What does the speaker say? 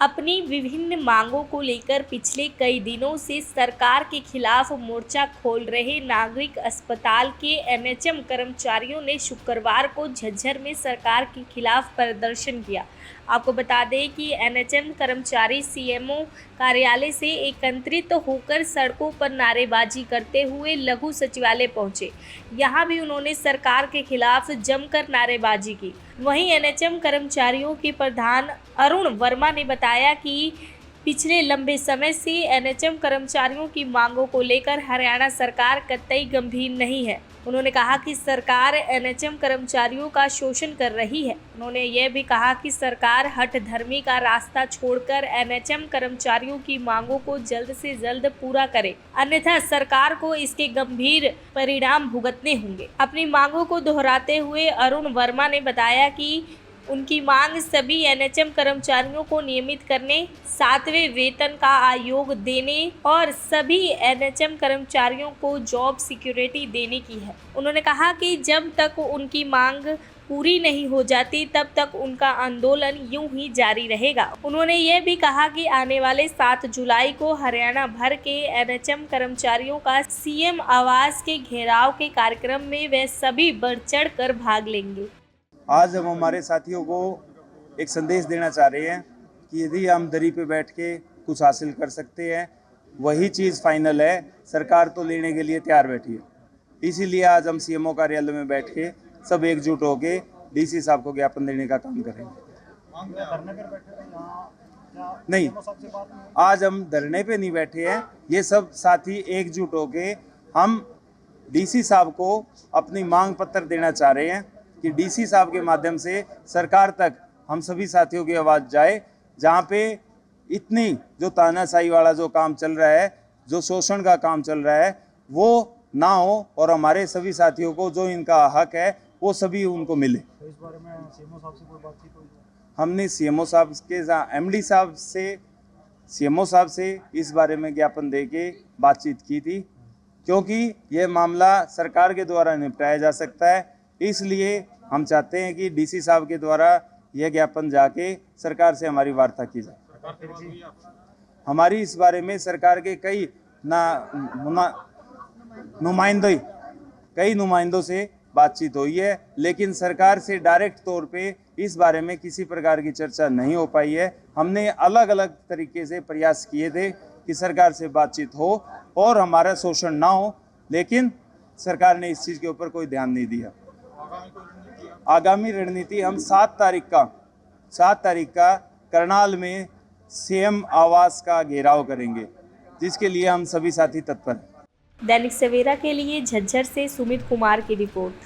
अपनी विभिन्न मांगों को लेकर पिछले कई दिनों से सरकार के खिलाफ मोर्चा खोल रहे नागरिक अस्पताल के एनएचएम कर्मचारियों ने शुक्रवार को झज्जर में सरकार के खिलाफ प्रदर्शन किया। आपको बता दें कि एनएचएम कर्मचारी सीएमओ कार्यालय से एकत्रित होकर सड़कों पर नारेबाजी करते हुए लघु सचिवालय पहुंचे। यहां भी उन्होंने सरकार के खिलाफ जमकर नारेबाजी की। वहीं एनएचएम कर्मचारियों के प्रधान अरुण वर्मा ने बताया कि पिछले लंबे समय से एनएचएम कर्मचारियों की मांगों को लेकर हरियाणा सरकार कतई गंभीर नहीं है। उन्होंने कहा कि सरकार एनएचएम कर्मचारियों का शोषण कर रही है। उन्होंने यह भी कहा कि सरकार हठधर्मी का रास्ता छोड़कर एनएचएम कर्मचारियों की मांगों को जल्द से जल्द पूरा करे, अन्यथा सरकार को इसके गंभीर परिणाम भुगतने होंगे। अपनी मांगों को दोहराते हुए अरुण वर्मा ने बताया कि उनकी मांग सभी एनएचएम कर्मचारियों को नियमित करने, 7वें वेतन का आयोग देने और सभी एनएचएम कर्मचारियों को जॉब सिक्योरिटी देने की है। उन्होंने कहा कि जब तक उनकी मांग पूरी नहीं हो जाती तब तक उनका आंदोलन यूं ही जारी रहेगा। उन्होंने ये भी कहा कि आने वाले 7 जुलाई को हरियाणा भर के एनएचएम कर्मचारियों का सीएम आवास के घेराव के कार्यक्रम में वे सभी बढ़ चढ़ कर भाग लेंगे। आज हम हमारे साथियों को एक संदेश देना चाह रहे हैं कि यदि हम दरी पे बैठ के कुछ हासिल कर सकते हैं, वही चीज़ फाइनल है। सरकार तो लेने के लिए तैयार बैठी है। इसीलिए आज हम सीएमओ कार्यालय में बैठ के सब एकजुट होके डीसी साहब को ज्ञापन देने का काम करेंगे। नहीं, आज हम धरने पे नहीं बैठे हैं। ये सब साथी एकजुट होके हम डीसी साहब को अपनी मांग पत्र देना चाह रहे हैं कि डीसी साहब के माध्यम से सरकार तक हम सभी साथियों की आवाज़ जाए। जहाँ पे इतनी जो तानाशाही वाला जो काम चल रहा है, जो शोषण का काम चल रहा है, वो ना हो और हमारे सभी साथियों को जो इनका हक है वो सभी उनको मिले। तो इस बारे में सीएमओ साहब से कोई बातचीत हुई है? हमने सीएमओ साहब के एमडी साहब से, सीएमओ साहब से इस बारे में ज्ञापन दे के बातचीत की थी, क्योंकि यह मामला सरकार के द्वारा निपटाया जा सकता है। इसलिए हम चाहते हैं कि डीसी साहब के द्वारा यह ज्ञापन जाके सरकार से हमारी वार्ता की जाए। हमारी इस बारे में सरकार के कई नुमाइंदों से बातचीत हुई है, लेकिन सरकार से डायरेक्ट तौर पे इस बारे में किसी प्रकार की चर्चा नहीं हो पाई है। हमने अलग अलग तरीके से प्रयास किए थे कि सरकार से बातचीत हो और हमारा शोषण ना हो, लेकिन सरकार ने इस चीज़ के ऊपर कोई ध्यान नहीं दिया। आगामी रणनीति हम 7 तारीख का करनाल में सीएम आवास का घेराव करेंगे, जिसके लिए हम सभी साथी तत्पर हैं। दैनिक सवेरा के लिए झज्जर से सुमित कुमार की रिपोर्ट।